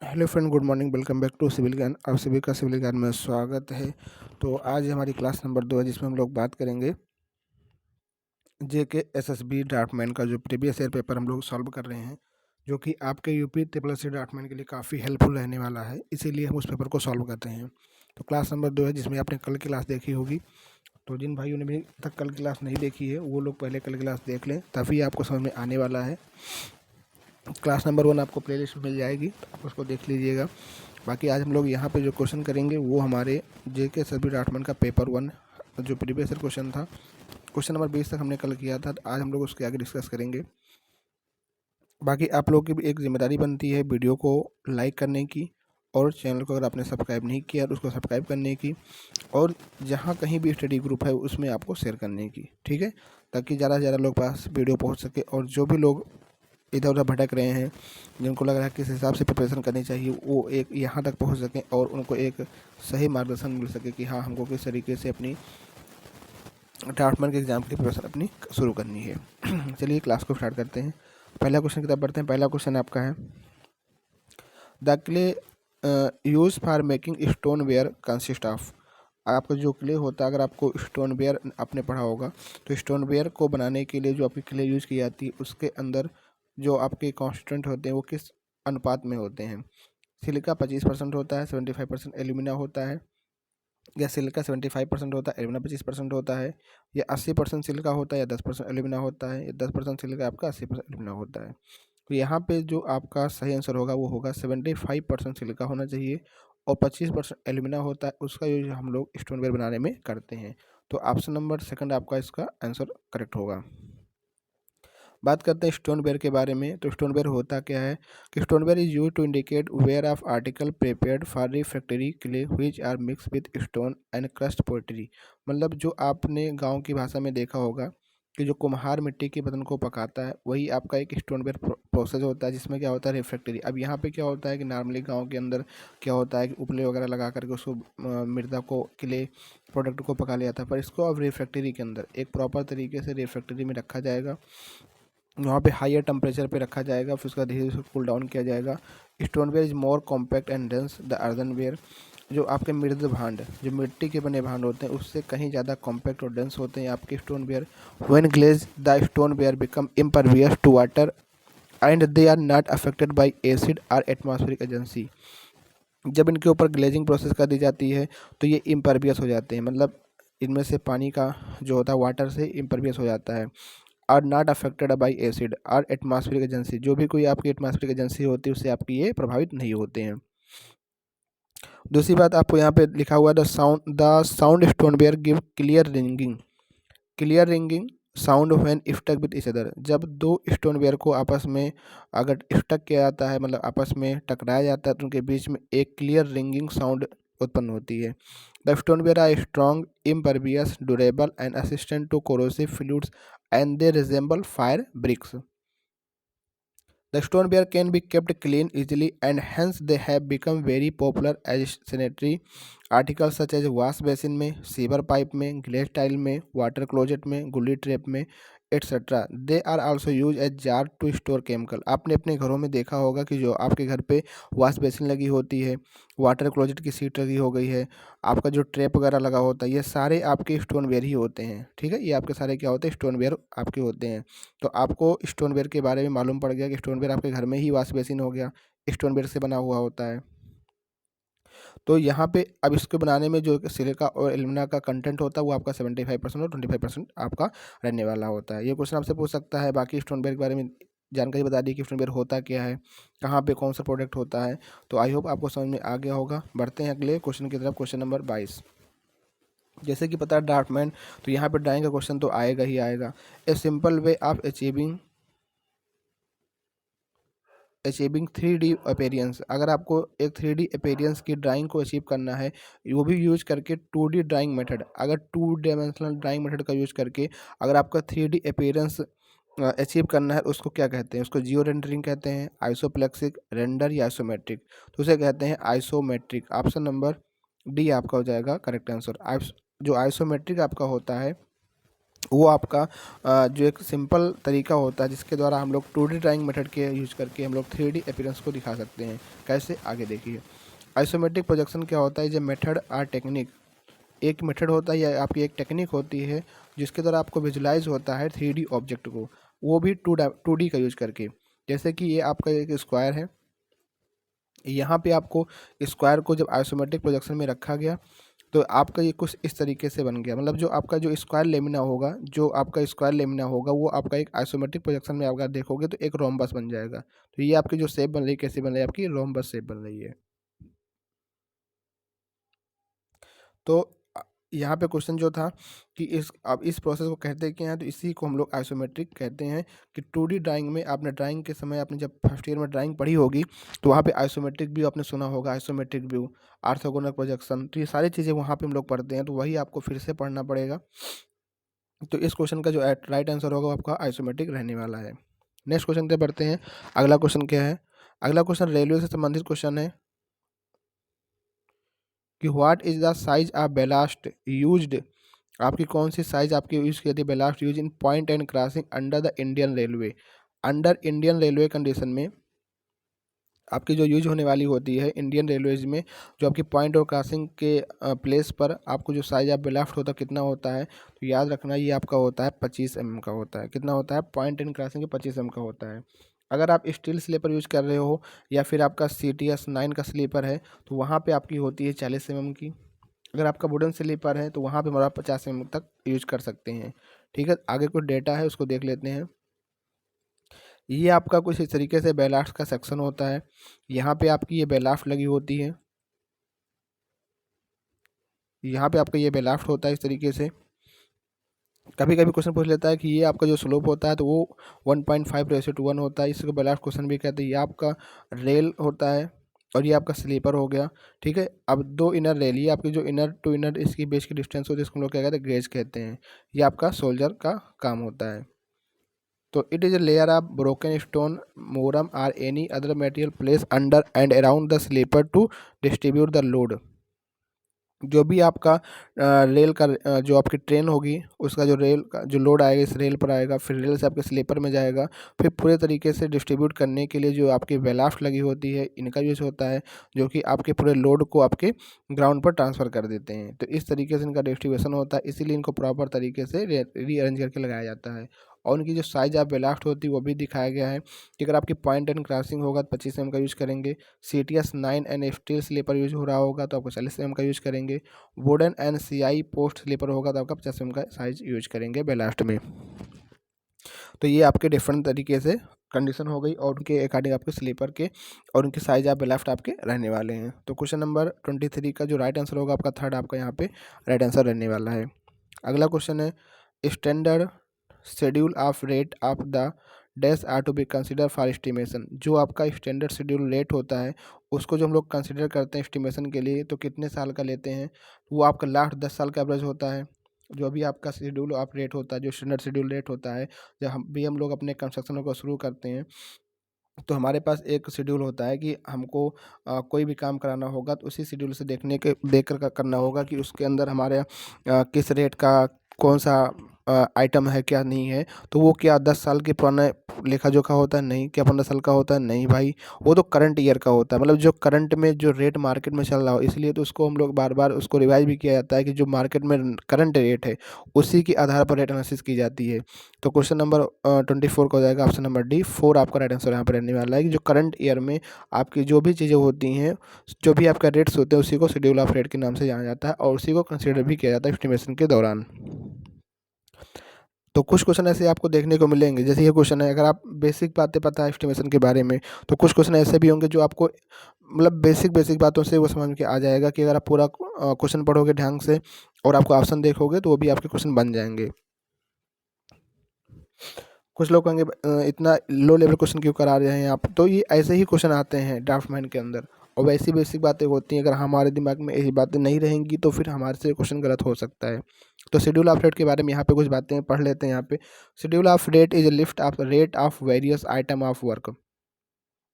Hello friend, good morning. Welcome back to civil Gyan. आप सभी का सिविल ज्ञान में स्वागत है। तो आज हमारी क्लास नंबर 2 है, जिसमें हम लोग बात करेंगे जेके एसएसबी ड्राफ्टमैन का जो प्रीवियस ईयर पेपर हम लोग सॉल्व कर रहे हैं, जो कि आपके यूपी ट्रिपल एससी ड्राफ्टमैन के लिए काफ़ी हेल्पफुल रहने वाला है। इसीलिए हम उस पेपर को सॉल्व करते हैं। तो क्लास नंबर 2 है, जिसमें आपने कल की क्लास देखी होगी। तो जिन भाइयों ने भी तक कल की क्लास नहीं देखी है, वो लोग पहले कल की क्लास देख लें, तभी आपको समझ में आने वाला है। क्लास नंबर 1 आपको प्लेलिस्ट में मिल जाएगी, तो आप उसको देख लीजिएगा। बाकी आज हम लोग यहाँ पे जो क्वेश्चन करेंगे वो हमारे जेके एसएसबी ड्राफ्टमैन का पेपर 1 जो प्रीवियस ईयर क्वेश्चन था, क्वेश्चन नंबर 20 तक हमने कल किया था। तो आज हम लोग उसके आगे डिस्कस करेंगे। बाकी आप लोगों की भी एक जिम्मेदारी बनती है वीडियो को लाइक करने की, और चैनल को अगर आपने सब्सक्राइब नहीं किया तो उसको सब्सक्राइब करने की, और जहाँ कहीं भी स्टडी ग्रुप है उसमें आपको शेयर करने की, ठीक है, ताकि ज़्यादा से ज़्यादा लोग पास वीडियो पहुँच सके। और जो भी लोग इधर उधर भटक रहे हैं, जिनको लग रहा है किस हिसाब से प्रिपरेशन करनी चाहिए, वो एक यहाँ तक पहुँच सकें और उनको एक सही मार्गदर्शन मिल सके कि हाँ, हमको किस तरीके से अपनी ड्राफ्टमैन के एग्ज़ाम की प्रिपरेशन अपनी शुरू करनी है। चलिए क्लास को स्टार्ट करते हैं। पहला क्वेश्चन की तरफ बढ़ते हैं। पहला क्वेश्चन आपका है, the clay use for making stone ware consist of. आपका जो क्ले होता है, अगर आपको स्टोन वेयर आपने पढ़ा होगा, तो स्टोन वेयर को बनाने के लिए जो आपकी क्ले यूज़ की जाती है, उसके अंदर जो आपके कॉन्स्टेंट होते हैं वो किस अनुपात में होते हैं। सिलिका 25% होता है, 75% एल्यूमिना होता है, या सिलिका 75% होता है, एल्यूमिना 25% होता है, या 80% सिलिका होता है, या 10% एल्यूमिना होता है, या 10% सिलिका आपका 80% एल्यूमिना होता है। तो यहाँ पे जो आपका सही आंसर होगा वो होगा 75% सिलिका होना चाहिए, और 25% एल्यूमिना होता है। उसका यूज हम लोग स्टोनवेयर बनाने में करते हैं। तो ऑप्शन नंबर सेकंड आपका इसका आंसर करेक्ट होगा। बात करते हैं स्टोनवेयर के बारे में। तो स्टोनवेयर होता क्या है कि stoneware is use to indicate ware of article prepared for refractory clay which are mix with stone and crushed pottery. मतलब जो आपने गांव की भाषा में देखा होगा कि जो कुम्हार मिट्टी के बर्तन को पकाता है, वही आपका एक स्टोनवेयर प्रोसेस होता है, जिसमें क्या होता है, रिफ्रैक्टरी। अब यहाँ पे क्या होता है कि नॉर्मली गाँव के अंदर क्या होता है कि उपले वगैरह लगा करके उसको मृदा को क्ले प्रोडक्ट को पका लिया जाता है, पर इसको अब रिफ्रैक्टरी के अंदर एक प्रॉपर तरीके से रिफ्रैक्टरी में रखा जाएगा। वहाँ पे हायर टेम्परेचर पे रखा जाएगा, फिर उसका धीरे धीरे कूल डाउन किया जाएगा। Stoneware is more compact and dense the earthenware. जो आपके मृद भांड, जो मिट्टी के बने भांड होते हैं, उससे कहीं ज़्यादा कॉम्पैक्ट और डेंस होते हैं आपके stoneware. When glaze the stoneware become impervious to water and they are not affected by acid और एटमॉस्फेरिक एजेंसी। जब इनके ऊपर ग्लेजिंग प्रोसेस कर दी जाती है तो ये इम्परवियस हो जाते हैं, मतलब इनमें से पानी का जो होता है वाटर से इम्परवियस हो जाता है। Are not affected by acid और एटमॉस्फेरिक एजेंसी, जो भी कोई आपकी एटमॉस्फेरिक एजेंसी होती है उससे आपकी ये प्रभावित नहीं होते हैं। दूसरी बात आपको यहाँ पे लिखा हुआ है, the sound stoneware give clear ringing sound when struck with each other. जब दो स्टोनवेयर को आपस में अगर स्टक किया जाता है, मतलब आपस में टकराया जाता है, तो उनके बीच में एक क्लियर रिंगिंग साउंड उत्पन्न होती है। The stoneware are strong, impervious, durable and resistant to corrosive fluids, and they resemble fire bricks. The stoneware can be kept clean easily, and hence they have become very popular as sanitary articles such as wash basin में, sewer pipe में, glaze tile में, water closet में, gully trap में, etcetera. They are also use as jar to store chemical. आपने अपने घरों में देखा होगा कि जो आपके घर पे वॉश बेसिन लगी होती है, वाटर क्लोजेट की सीट लगी हो गई है, आपका जो ट्रैप वगैरह लगा होता है, ये सारे आपके स्टोनवेयर ही होते हैं, ठीक है। ये आपके सारे क्या होते हैं, स्टोनवेयर आपके होते हैं। तो आपको स्टोनवेयर के बारे में मालूम पड़ गया कि स्टोनवेयर आपके घर में ही वॉश बेसिन हो गया, स्टोनवेयर से बना हुआ होता है। तो यहाँ पे अब इसको बनाने में जो सिलिका और एल्यूमिना का कंटेंट होता है वो आपका 75% और 25% आपका रहने वाला होता है। ये क्वेश्चन आपसे पूछ सकता है। बाकी स्टोनवेयर के बारे में जानकारी बता दी कि स्टोनवेयर होता क्या है, कहाँ पे कौन सा प्रोडक्ट होता है। तो आई होप आपको समझ में आ गया होगा। बढ़ते हैं अगले क्वेश्चन की तरफ, क्वेश्चन नंबर 22। जैसे कि पता है ड्राफ्टमैन, तो यहाँ पे ड्राइंग का क्वेश्चन तो आएगा ही आएगा। A simple way of achieving 3D appearance. अगर आपको एक 3D अपेरियंस की ड्राइंग को अचीव करना है, वो भी यूज करके 2D ड्राइंग मेथड, अगर 2 डायमेंशनल ड्राइंग मेथड का यूज करके अगर आपका 3D अपेरियंस अचीव करना है, उसको क्या कहते हैं, उसको जियो रेंडरिंग कहते हैं, आइसोप्लेक्सिक रेंडर, या आइसोमेट्रिक। तो उसे कहते हैं आइसोमेट्रिक। ऑप्शन नंबर डी आपका हो जाएगा करेक्ट आंसर। जो आइसोमेट्रिक आपका होता है वो आपका जो एक सिंपल तरीका होता है जिसके द्वारा हम लोग 2D ड्राइंग मेथड के यूज करके हम लोग 3D अपीयरेंस को दिखा सकते हैं। कैसे, आगे देखिए। आइसोमेट्रिक प्रोजेक्शन क्या होता है? जो मेथड आर टेक्निक, एक मेथड होता है या आपकी एक टेक्निक होती है जिसके द्वारा आपको विजुलाइज होता है 3D ऑब्जेक्ट को, वो भी 2D का यूज करके। जैसे कि ये आपका एक स्क्वायर है, यहाँ पे आपको स्क्वायर को जब आइसोमेट्रिक प्रोजेक्शन में रखा गया तो आपका ये कुछ इस तरीके से बन गया। मतलब जो आपका जो स्क्वायर लेमिना होगा, जो आपका स्क्वायर लेमिना होगा वो आपका एक आइसोमेट्रिक प्रोजेक्शन में आप देखोगे तो एक रोम्बस बन जाएगा। तो ये आपकी जो शेप बन रही है, कैसी बन रही है? आपकी रोम्बस शेप बन रही है। तो यहाँ पे क्वेश्चन जो था कि अब इस प्रोसेस को कहते क्या हैं, तो इसी को हम लोग आइसोमेट्रिक कहते हैं। कि 2D ड्राइंग में आपने ड्राइंग के समय आपने जब फर्स्ट ईयर में ड्राइंग पढ़ी होगी तो वहाँ पे आइसोमेट्रिक व्यू आपने सुना होगा, आइसोमेट्रिक व्यू, ऑर्थोगोनल प्रोजेक्शन, तो ये सारी चीज़ें वहाँ पे हम लोग पढ़ते हैं, तो वही आपको फिर से पढ़ना पड़ेगा। तो इस क्वेश्चन का जो राइट आंसर होगा वो आपका आइसोमेट्रिक रहने वाला है। नेक्स्ट क्वेश्चन पे बढ़ते हैं। अगला क्वेश्चन क्या है? अगला क्वेश्चन रेलवे से संबंधित क्वेश्चन है कि what is the size of ballast used, आपकी कौन सी साइज आपकी यूज़ की जाती है ballast use in point and crossing under the Indian railway. Under Indian railway condition में आपकी जो यूज होने वाली होती है इंडियन रेलवेज में, जो आपकी पॉइंट और क्रॉसिंग के प्लेस पर आपको जो साइज ऑफ बेलाफ्ट होता है कितना होता है, तो याद रखना ये आपका होता है 25 mm का होता है। कितना होता है? पॉइंट एंड क्रॉसिंग के 25 mm का होता है। अगर आप स्टील स्लीपर यूज कर रहे हो या फिर आपका CTS 9 का स्लीपर है तो वहाँ पे आपकी होती है 40 mm की। अगर आपका वुडन स्लीपर है तो वहाँ पे हमारा 50 mm तक यूज कर सकते हैं। ठीक है, आगे कुछ डेटा है उसको देख लेते हैं। ये आपका कुछ इस तरीके से बेलाफ्ट का सेक्शन होता है। यहाँ पे आपकी ये बेलाफ्ट लगी होती है, यहाँ पे आपका ये बेलाफ्ट होता है इस तरीके से। कभी कभी क्वेश्चन पूछ लेता है कि ये आपका जो स्लोप होता है तो वो 1.5:1 होता है, इसको बेलाफ्ट क्वेश्चन भी कहते हैं। ये आपका रेल होता है और ये आपका स्लीपर हो गया। ठीक है, अब दो इनर रेल, ये आपकी जो इनर टू इनर इसकी बीच की डिस्टेंस होती है इसको हम लोग क्या कहते हैं? गेज कहते हैं। ये आपका सोल्जर का काम होता है। तो it is a layer of broken stone, moram or any other material placed under and around the sleeper to distribute the load। जो भी आपका रेल का जो आपकी ट्रेन होगी उसका जो रेल का जो लोड आएगा इस रेल पर आएगा, फिर रेल से आपके स्लीपर में जाएगा, फिर पूरे तरीके से डिस्ट्रीब्यूट करने के लिए जो आपकी बेलाफ्ट लगी होती है इनका यूज़ होता है, जो कि आपके पूरे लोड को आपके ग्राउंड पर ट्रांसफ़र कर देते हैं। तो इस तरीके से इनका डिस्ट्रीब्यूशन होता है, इसीलिए इनको प्रॉपर तरीके से रीअरेंज करके लगाया जाता है। और उनकी जो साइज ऑफ बेलाफ्ट होती है वो भी दिखाया गया है कि अगर आपकी पॉइंट एंड क्रॉसिंग होगा तो 25 mm का यूज़ करेंगे, CTS 9 and steel sleeper use हो रहा होगा तो आपको 40 mm का यूज़ करेंगे, wooden and CI post sleeper होगा तो आपका 50 mm का साइज यूज करेंगे बेलास्ट में। तो ये आपके डिफरेंट तरीके से कंडीशन हो गई और उनके अकॉर्डिंग आपके स्लीपर के और उनके साइज आप बेलाफ्ट आपके रहने वाले हैं। तो क्वेश्चन नंबर 23 का जो राइट आंसर होगा आपका थर्ड आपका यहाँ पे राइट आंसर रहने वाला है। अगला क्वेश्चन है standard schedule of rate of the dash are to be consider for estimation. जो आपका स्टैंडर्ड शेड्यूल रेट होता है उसको जो हम लोग कंसिडर करते हैं एस्टिमेशन के लिए तो कितने साल का लेते हैं? वो आपका लास्ट 10 साल का एवरेज होता है। जो भी आपका शेड्यूल ऑफ रेट होता है, जो स्टैंडर्ड शेड्यूल रेट होता है, जब हम लोग अपने कंस्ट्रक्शन को शुरू करते हैं तो हमारे पास एक शेड्यूल होता है कि हमको कोई भी काम कराना होगा तो उसी शेड्यूल से देख कर करना होगा कि उसके अंदर हमारे किस रेट का कौन सा आइटम है क्या नहीं है। तो वो क्या 10 साल के पुराना लेखा जोखा होता है? नहीं। क्या 15 साल का होता है? नहीं भाई, वो तो करंट ईयर का होता है। मतलब जो करंट में जो रेट मार्केट में चल रहा हो, इसलिए तो उसको हम लोग बार बार उसको रिवाइज भी किया जाता है कि जो मार्केट में करंट रेट है उसी के आधार पर रेट एनालिसिस की जाती है। तो क्वेश्चन नंबर 24 का हो जाएगा ऑप्शन नंबर डी, 4 आपका राइट आंसर यहाँ पर रहने वाला है कि जो करंट ईयर में आपकी जो भी चीज़ें होती हैं, जो भी आपका रेट्स होते हैं उसी को शेड्यूल ऑफ रेट के नाम से जाना जाता है और उसी को कंसिडर भी किया जाता है एस्टिमेशन के दौरान। तो कुछ क्वेश्चन ऐसे आपको देखने को मिलेंगे, जैसे ये क्वेश्चन है, अगर आप बेसिक बातें पता है एस्टिमेशन के बारे में तो कुछ क्वेश्चन ऐसे भी होंगे जो आपको मतलब बेसिक बेसिक बातों से वो समझ के आ जाएगा कि अगर आप पूरा क्वेश्चन पढ़ोगे ढंग से और आपको ऑप्शन देखोगे तो वो भी आपके क्वेश्चन बन जाएंगे। कुछ लोग कहेंगे इतना लो लेवल क्वेश्चन क्यों करा रहे हैं आप? तो ये ऐसे ही क्वेश्चन आते हैं ड्राफ्टमैन के अंदर और वैसी बेसिक बातें होती हैं। अगर हमारे दिमाग में यही बातें नहीं रहेंगी तो फिर हमारे से क्वेश्चन गलत हो सकता है। तो शेड्यूल ऑफ रेट के बारे में यहाँ पे कुछ बातें पढ़ लेते हैं। यहाँ पे schedule of rate is a list of rate of various item of work.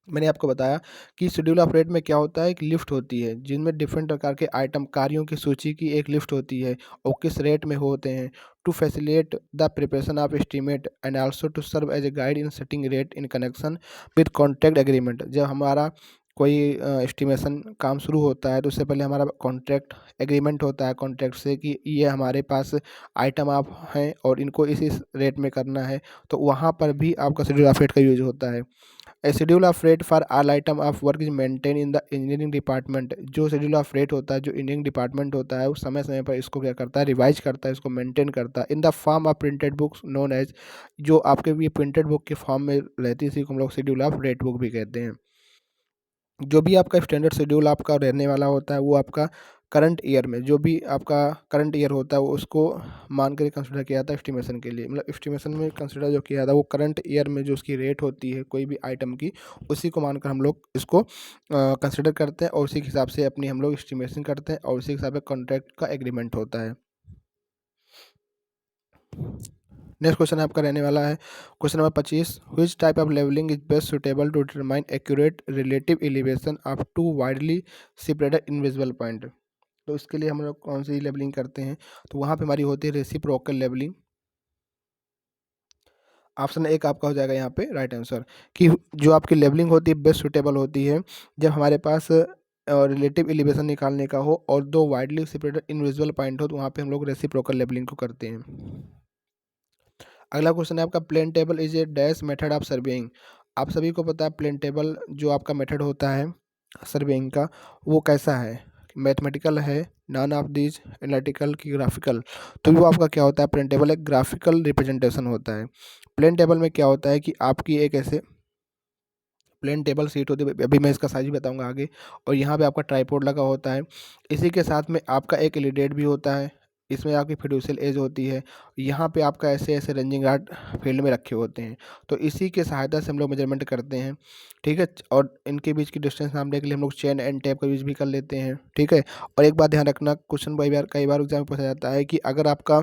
मैंने आपको बताया कि शेड्यूल ऑफ रेट में क्या होता है, एक लिस्ट होती है जिनमें डिफरेंट प्रकार के आइटम कार्यों की सूची की एक लिस्ट होती है और किस रेट में होते हैं, to facilitate the preparation of estimate and also to serve as a guide in setting rate in connection with contract agreement. जब हमारा कोई एस्टिमेशन काम शुरू होता है तो उससे पहले हमारा कॉन्ट्रैक्ट एग्रीमेंट होता है कॉन्ट्रैक्ट से कि ये हमारे पास आइटम आप हैं और इनको इस रेट में करना है, तो वहाँ पर भी आपका शेड्यूल ऑफ रेट का यूज होता है। A schedule of rate for all item of work is maintain in the engineering department. जो शेड्यूल ऑफ रेट होता है, जो इंजीनियरिंग डिपार्टमेंट होता है, वो समय समय पर इसको क्या करता है, रिवाइज करता है, इसको मेंटेन करता है in the form of printed books known as, जो आपके ये प्रिंटेड बुक के फॉर्म में रहती है, इसी को हम लोग शेड्यूल ऑफ रेट बुक भी कहते हैं। जो भी आपका स्टैंडर्ड शेड्यूल आपका रहने वाला होता है वो आपका करंट ईयर में, जो भी आपका करंट ईयर होता है वो उसको मान कर कंसिडर किया जाता है एस्टिमेशन के लिए। मतलब एस्टिमेशन में कंसिडर जो किया जाता है वो करंट ईयर में जो उसकी रेट होती है कोई भी आइटम की, उसी को मानकर हम लोग इसको कंसिडर करते हैं और उसी के हिसाब से अपनी हम लोग एस्टिमेशन करते हैं और उसी के हिसाब से कॉन्ट्रैक्ट का एग्रीमेंट होता है। नेक्स्ट क्वेश्चन आपका रहने वाला है question number 25, which type of levelling is best suitable to determine accurate relative elevation of two widely separated invisible point. तो इसके लिए हम लोग कौन सी लेवलिंग करते हैं, तो वहाँ पे हमारी होती है रेसिप्रोकल लेवलिंग। ऑप्शन एक आपका हो जाएगा यहाँ पे राइट आंसर, कि जो आपकी लेवलिंग होती है बेस्ट सुटेबल होती है जब हमारे पास रिलेटिव एलिवेशन निकालने का हो और दो वाइडली सेपरेटेड इनविजिबल पॉइंट हो, तो वहाँ पे हम लोग रेसिप्रोकल लेवलिंग को करते हैं। अगला क्वेश्चन है आपका, plane table is a dash method of surveying. आप सभी को पता है प्लेन टेबल जो आपका मेथड होता है सर्वेइंग का वो कैसा है, मैथमेटिकल है, नॉन ऑफ दीज, एनालिटिकल की ग्राफिकल। तो वो आपका क्या होता है, प्लेन टेबल एक ग्राफिकल रिप्रेजेंटेशन होता है। प्लेन टेबल में क्या होता है कि आपकी एक ऐसे प्लेन टेबल सीट होती है, अभी मैं इसका साइज भी बताऊंगा आगे, और यहाँ पे आपका ट्राइपॉड लगा होता है, इसी के साथ में आपका एक एलिडेट भी होता है, इसमें आपकी फिड्यूशियल एज होती है, यहाँ पे आपका ऐसे ऐसे रेंजिंग राड फील्ड में रखे होते हैं, तो इसी के सहायता से हम लोग मेजरमेंट करते हैं। ठीक है, और इनके बीच की डिस्टेंस नापने के लिए हम लोग चेन एंड टेप का यूज भी कर लेते हैं। ठीक है, और एक बात ध्यान रखना, क्वेश्चन कई बार एग्जाम में पूछा जाता है कि अगर आपका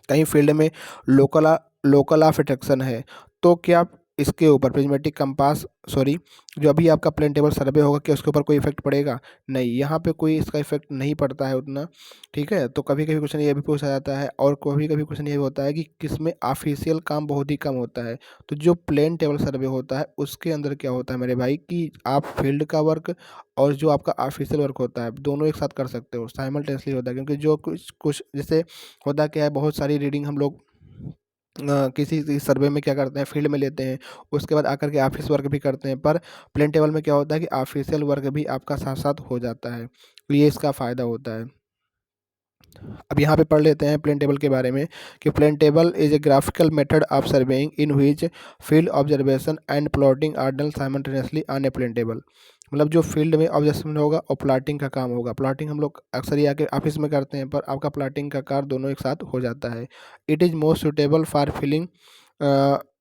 कहीं फील्ड में लोकल ऑफ अट्रैक्शन है, तो क्या इसके ऊपर प्रिज्मेटिक कंपास सॉरी जो अभी आपका प्लेन टेबल सर्वे होगा क्या उसके ऊपर कोई इफेक्ट पड़ेगा, नहीं, यहाँ पे कोई इसका इफेक्ट नहीं पड़ता है उतना। ठीक है, तो कभी कभी क्वेश्चन ये भी पूछा जाता है और कभी कभी क्वेश्चन ये भी होता है कि किसमें ऑफिशियल काम बहुत ही कम होता है, तो जो प्लेन टेबल सर्वे होता है उसके अंदर क्या होता है मेरे भाई कि आप फील्ड का वर्क और जो आपका ऑफिशियल वर्क होता है दोनों एक साथ कर सकते हो, साइमल्टेनियसली होता है, क्योंकि जो कुछ कुछ जैसे होता क्या है, बहुत सारी रीडिंग हम लोग किसी सर्वे में क्या करते हैं फील्ड में लेते हैं, उसके बाद आकर के ऑफिस वर्क भी करते हैं, पर प्लेन टेबल में क्या होता है कि ऑफिशियल वर्क भी आपका साथ साथ हो जाता है, तो ये इसका फ़ायदा होता है। अब यहाँ पे पढ़ लेते हैं प्लेन टेबल के बारे में कि plane table is a graphical method of surveying in which field observation and plotting are done simultaneously on a plane table. मतलब जो फील्ड में ऑब्जर्वेशन होगा और प्लॉटिंग का काम होगा, प्लॉटिंग हम लोग अक्सर ही आके ऑफिस में करते हैं पर आपका प्लॉटिंग का कार्य दोनों एक साथ हो जाता है। It is most suitable for filling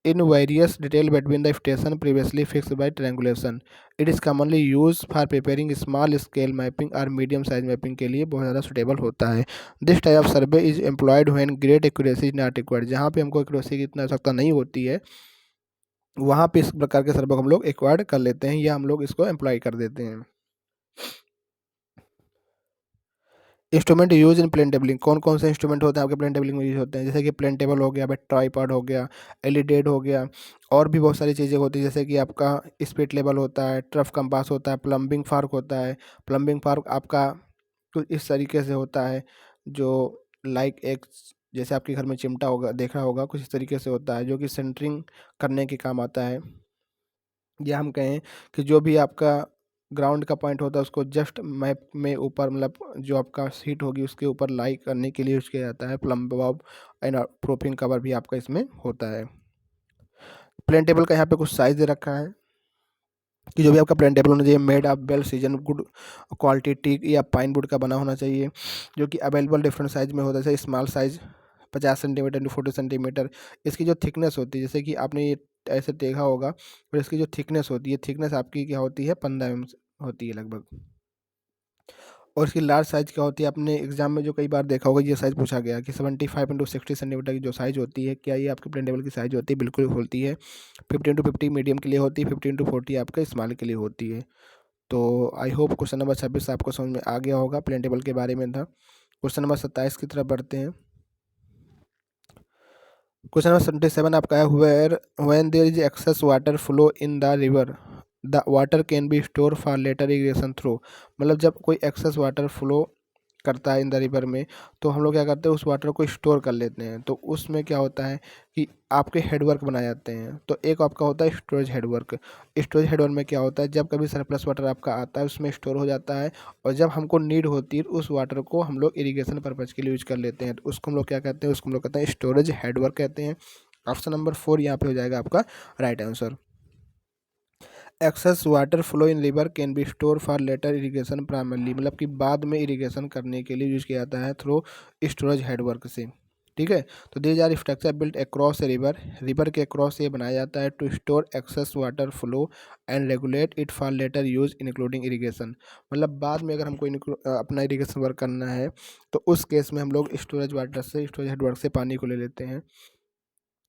in various detail between the station previously fixed by triangulation. It is commonly used for preparing small scale mapping और medium size mapping के लिए बहुत ज़्यादा suitable होता है। This type of survey is employed when great accuracy is not required। जहाँ पे हमको accuracy की इतना आवश्यकता नहीं होती है वहाँ पे इस प्रकार के सर्वे को हम लोग एक्वायर्ड कर लेते हैं या हम लोग इसको एम्प्लॉय कर देते हैं। Instrument use in plane tabling, कौन कौन से इंस्ट्रूमेंट होते हैं आपके प्लेन टेबलिंग में यूज होते हैं, जैसे कि प्लेन टेबल हो गया, ट्राइपॉड हो गया, एलिडेट हो गया, और भी बहुत सारी चीज़ें होती है जैसे कि आपका स्पीड लेवल होता है, ट्रफ कंपास होता है, प्लम्बिंग फार्क होता है। प्लम्बिंग फार्क आपका कुछ इस तरीके से होता है जो लाइक एक जैसे आपके घर में चिमटा होगा देखा होगा, कुछ इस तरीके से होता है जो कि सेंटरिंग करने के काम आता है। या हम कहें कि जो भी आपका ग्राउंड का पॉइंट होता है उसको जस्ट मैप में ऊपर मतलब जो आपका सीट होगी उसके ऊपर लाई करने के लिए यूज किया जाता है। Plum Bob and proofing cover भी आपका इसमें होता है। प्लेन टेबल का यहाँ पे कुछ साइज दे रखा है कि जो भी आपका प्लेन टेबल होना चाहिए made of well seasoned good quality teak या पाइन वुड का बना होना चाहिए, जो कि अवेलेबल डिफरेंट साइज में होता है, जैसे small size 50 centimetre to 40 centimetre. इसकी जो थिकनेस होती है जैसे कि आपने ये ऐसे देखा होगा, और इसकी जो थिकनेस होती है, थिकनेस आपकी क्या होती है 15 mm होती है लगभग। और इसकी लार्ज साइज़ क्या होती है, आपने एग्जाम में जो कई बार देखा होगा ये साइज़ पूछा गया कि 75x60 सेंटीमीटर की जो साइज़ होती है, क्या ये आपके प्लेन टेबल की साइज़ होती है? बिल्कुल होती है। 50x50 मीडियम के लिए होती है, 50x40 आपका स्मॉल के लिए होती है। तो आई होप क्वेश्चन नंबर 26 आपको समझ में आ गया होगा, प्लेन टेबल के बारे में था। क्वेश्चन नंबर 27 की तरफ बढ़ते हैं। क्वेश्चन नंबर 77 आपका है, when there is excess water flow in the river the water can be store for later irrigation through. मतलब जब कोई एक्सेस वाटर फ्लो करता है इन द रिवर में, तो हम लोग क्या करते हैं, उस वाटर को स्टोर कर लेते हैं। तो उसमें क्या होता है कि आपके हेडवर्क बनाए जाते हैं। तो एक आपका होता है स्टोरेज हेडवर्क। स्टोरेज हेडवर्क में क्या होता है, जब कभी सरप्लस वाटर आपका आता है उसमें स्टोर हो जाता है, और जब हमको नीड होती है उस वाटर को हम लोग इरिगेशन पर्पज़ के लिए यूज कर लेते हैं। तो उसको हम लोग क्या कहते हैं, उसको हम लोग कहते हैं स्टोरेज हेडवर्क कहते हैं। ऑप्शन नंबर 4 यहाँ पे हो जाएगा आपका right answer. Excess water flow in river can be store for later irrigation primarily, मतलब कि बाद में इरिगेशन करने के लिए यूज किया जाता है थ्रू स्टोरेज हेडवर्क से। ठीक है, तो these are structure built across a river, river के अक्रॉस ये बनाया जाता है to store excess water flow and regulate it for later use including irrigation. मतलब बाद में अगर हमको अपना इरिगेशन वर्क करना है तो उस केस में हम लोग स्टोरेज वाटर से, स्टोरेज हेडवर्क से पानी को ले लेते हैं,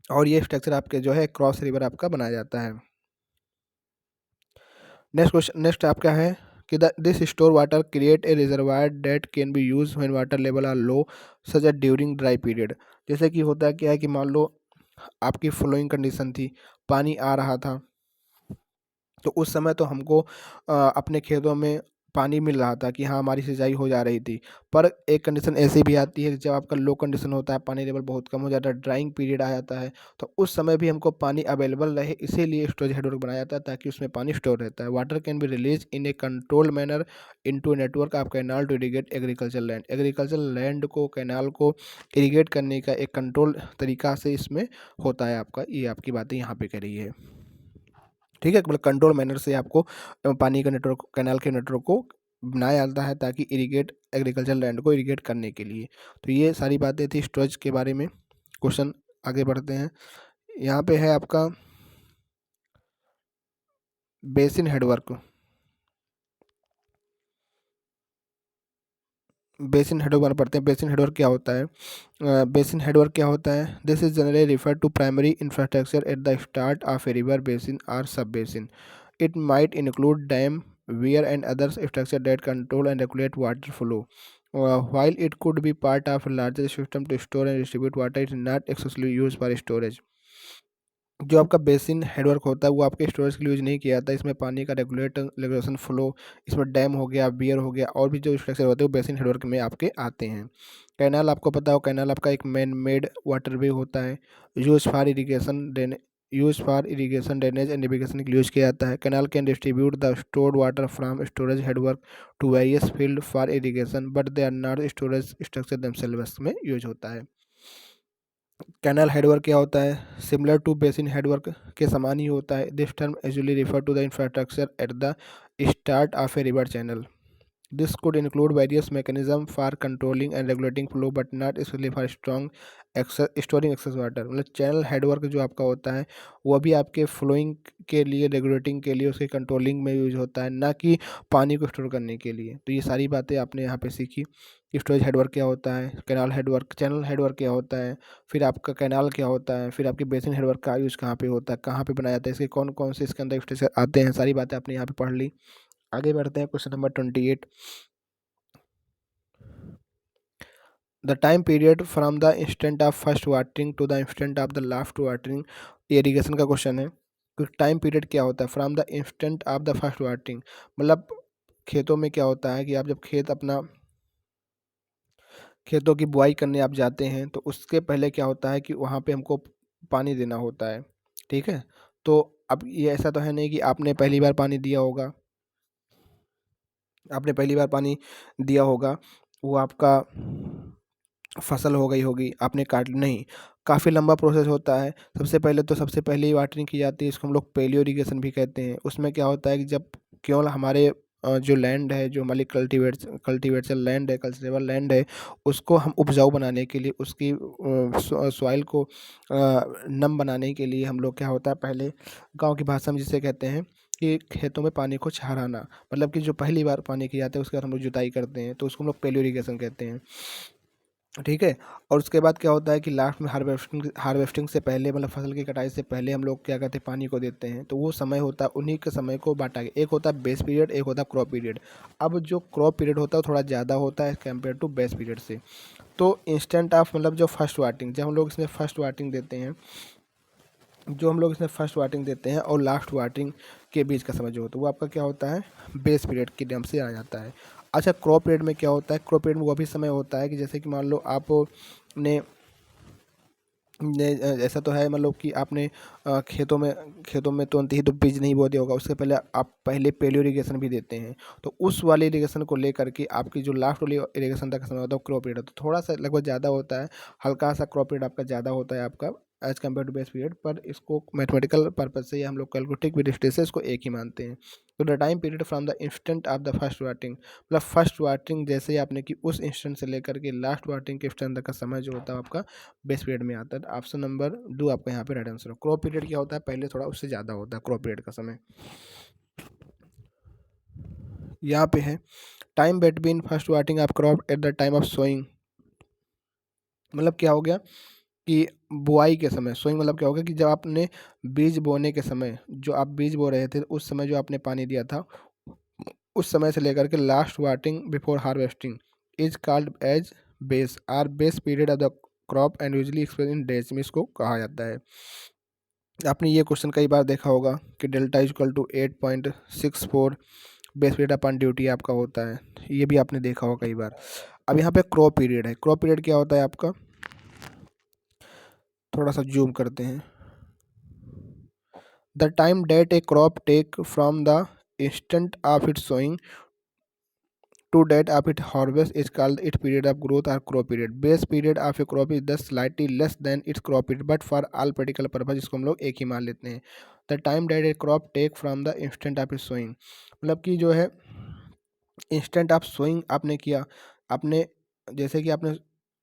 और ये स्ट्रक्चर आपके जो है क्रॉस रिवर आपका बनाया जाता है। नेक्स्ट क्वेश्चन, नेक्स्ट आपका है कि this store water create a reservoir that can be use when water level are low such as during dry period. जैसे कि होता क्या है कि मान लो आपकी फ्लोइंग कंडीशन थी, पानी आ रहा था, तो उस समय तो हमको अपने खेतों में पानी मिल रहा था कि हाँ हमारी सिंचाई हो जा रही थी। पर एक कंडीशन ऐसी भी आती है कि जब आपका लो कंडीशन होता है, पानी लेवल बहुत कम हो जाता है, ड्राइंग पीरियड आ जाता है, तो उस समय भी हमको पानी अवेलेबल रहे, इसीलिए स्टोरेज हेडवर्क बनाया जाता है ताकि उसमें पानी स्टोर रहता है। Water can be release in a controlled manner into network of canal to irrigate agriculture land. Agriculture land को, कैनाल को इरिगेट करने का एक कंट्रोल तरीका से इसमें होता है आपका, ये आपकी बातें यहाँ पे करी है। ठीक है, मतलब कंट्रोल मैनर से आपको पानी का नेटवर्क, कैनाल के नेटवर्क को बनाया जाता है ताकि इरिगेट, एग्रीकल्चर लैंड को इरिगेट करने के लिए। तो ये सारी बातें थी स्टोरेज के बारे में। क्वेश्चन आगे बढ़ते हैं। यहाँ पे है आपका बेसिन हेडवर्क। बेसिन हेडवर्क पढ़ते हैं। बेसिन हेडवर्क क्या होता है? बेसिन हेडवर्क क्या होता है? This is generally refer to primary infrastructure at the start of a river basin और sub basin. It might include dam, weir and other structure that control and regulate water flow. While it could be part of a larger system to store and distribute water, it is not exclusively used for storage. जो आपका basin headwork होता है वो आपके storage के लिए use नहीं किया जाता है। इसमें पानी का रेगुलेशन फ्लो, इसमें डैम हो गया, बियर हो गया, और भी जो स्ट्रक्चर होते हैं वो बेसिन हेडवर्क में आपके आते हैं। कैनाल आपको पता हो, कैनाल आपका एक मैन मेड वाटर वे होता है, use for irrigation, drainage and navigation के लिए यूज किया जाता है। Canal can distribute the stored water from storage headwork to various field for irrigation, but they are not storage structure themselves में use होता है। कैनाल हेडवर्क क्या होता है? सिमिलर टू बेसिन हेडवर्क के समान ही होता है। This term usually refer to the infrastructure at the start of a river channel. This could include various mechanisms for controlling and regulating flow, but not especially for storing excess water। मतलब channel headwork जो आपका होता है वो भी आपके flowing के लिए, रेगुलेटिंग के लिए, उसके कंट्रोलिंग में यूज होता है, ना कि पानी को स्टोर करने के लिए। तो ये सारी बातें आपने यहाँ पे सीखी। स्टोरेज हेडवर्क क्या होता है, कैनाल हेडवर्क, चैनल हेडवर्क क्या होता है, फिर आपका कैनाल क्या होता है, फिर आपके बेसिन हेडवर्क का यूज़ कहाँ पे होता है, कहाँ पे बनाया जाता है, इसके कौन कौन से इसके अंदर स्ट्रक्चर आते हैं, सारी बातें आपने यहाँ पे पढ़ ली। आगे बढ़ते हैं question number 28। The time period from the instant of first watering to the instant of the last watering, ये इरीगेशन का क्वेश्चन है। तो टाइम पीरियड क्या होता है? From the instant of the first watering, मतलब खेतों में क्या होता है कि आप जब खेतों की बुआई करने आप जाते हैं तो उसके पहले क्या होता है कि वहाँ पे हमको पानी देना होता है। ठीक है, तो अब ये ऐसा तो है नहीं कि आपने पहली बार पानी दिया होगा, वो आपका फसल हो गई होगी, आपने काट नहीं, काफ़ी लंबा प्रोसेस होता है। सबसे पहले ही वाटरिंग की जाती है, इसको हम लोग पेलियो इरीगेशन भी कहते हैं। उसमें क्या होता है कि जब केवल हमारे जो लैंड है, जो हमारी कल्टीवेटर लैंड है, कल्चरेबल लैंड है, उसको हम उपजाऊ बनाने के लिए, उसकी सॉइल को नम बनाने के लिए हम लोग क्या होता है, पहले गाँव की भाषा में जिसे कहते हैं कि खेतों में पानी को ठहराना, मतलब कि जो पहली बार पानी किया जाता है उसके बाद हम लोग जुताई करते हैं तो उसको हम लोग पहली इरिगेशन कहते हैं, ठीक है। और उसके बाद क्या होता है कि लास्ट में हार्वेस्टिंग से पहले, मतलब फसल की कटाई से पहले हम लोग क्या कहते हैं, पानी को देते हैं। तो वो समय होता है, उन्हीं के समय को बांटा गया, एक होता है बेस पीरियड, एक होता है क्रॉप पीरियड। अब जो क्रॉप पीरियड होता है वो थोड़ा ज़्यादा होता है कंपेयर टू बेस पीरियड से। तो इंस्टेंट ऑफ, मतलब जो फर्स्ट वाटिंग, जब हम लोग इसमें फर्स्ट वाटिंग देते हैं, जो हम लोग इसमें फर्स्ट वाटिंग देते हैं और लास्ट वाटिंग के बीच का समय जो होता है वो आपका क्या होता है, बेस पीरियड के नाम से आ जाता है। अच्छा, क्रॉप पीरियड में क्या होता है, क्रॉप पीरियड में वो भी समय होता है कि जैसे कि मान लो आपने ऐसा तो है, मतलब कि आपने खेतों में तुरंत ही तो बीज नहीं बो दिया होगा, उससे पहले आप पहले पेलियो इरीगेशन भी देते हैं। तो उस वाले इरीगेशन को लेकर के आपकी जो लास्ट वाली इरीगेशन तक का समय होता है क्रॉप पीरियड, तो थोड़ा सा लगभग ज़्यादा होता है, हल्का सा क्रॉप पीरियड आपका ज़्यादा होता है आपका as compare to base period. पर इसको मैथमेटिकल पर्पज से हम लोग कैलकुलेटिव विधिष्टि से इसको एक ही मानते हैं। तो the time period from the instant of the first watering, मतलब फर्स्ट वाटिंग जैसे ही आपने की उस इंस्टेंट से लेकर के लास्ट वाटिंग के इंस्टेंट तक का समय जो होता है आपका बेस पीरियड में आता है। ऑप्शन नंबर 2 आपका यहाँ पे राइट आंसर है। क्रॉप पीरियड क्या होता है, पहले थोड़ा उससे ज़्यादा होता है क्रॉप पीरियड का समय। यहाँ पे है time between first watering of crop at the time of sowing, मतलब क्या हो गया कि बुआई के समय, सोइंग मतलब क्या होगा कि जब आपने बीज बोने के समय, जो आप बीज बो रहे थे उस समय जो आपने पानी दिया था, उस समय से लेकर के last watering before harvesting is called as base or base period of the crop and usually express in days में इसको कहा जाता है। आपने ये क्वेश्चन कई बार देखा होगा कि delta is equal to 8.64 base period upon duty आपका होता है, ये भी आपने देखा होगा कई बार। अब यहाँ पे क्रॉप पीरियड है, क्रॉप पीरियड क्या होता है आपका, थोड़ा सा जूम करते हैं। The time that a crop take from the instant of it sowing to that of its harvest is called its period of growth or crop period. Base period of a crop is thus slightly less than its crop period, but for all practical purpose इसको हम लोग एक ही मान लेते हैं। The time that a crop take from the instant of its sowing, मतलब कि जो है इंस्टेंट ऑफ सोइंग आपने किया, आपने जैसे कि आपने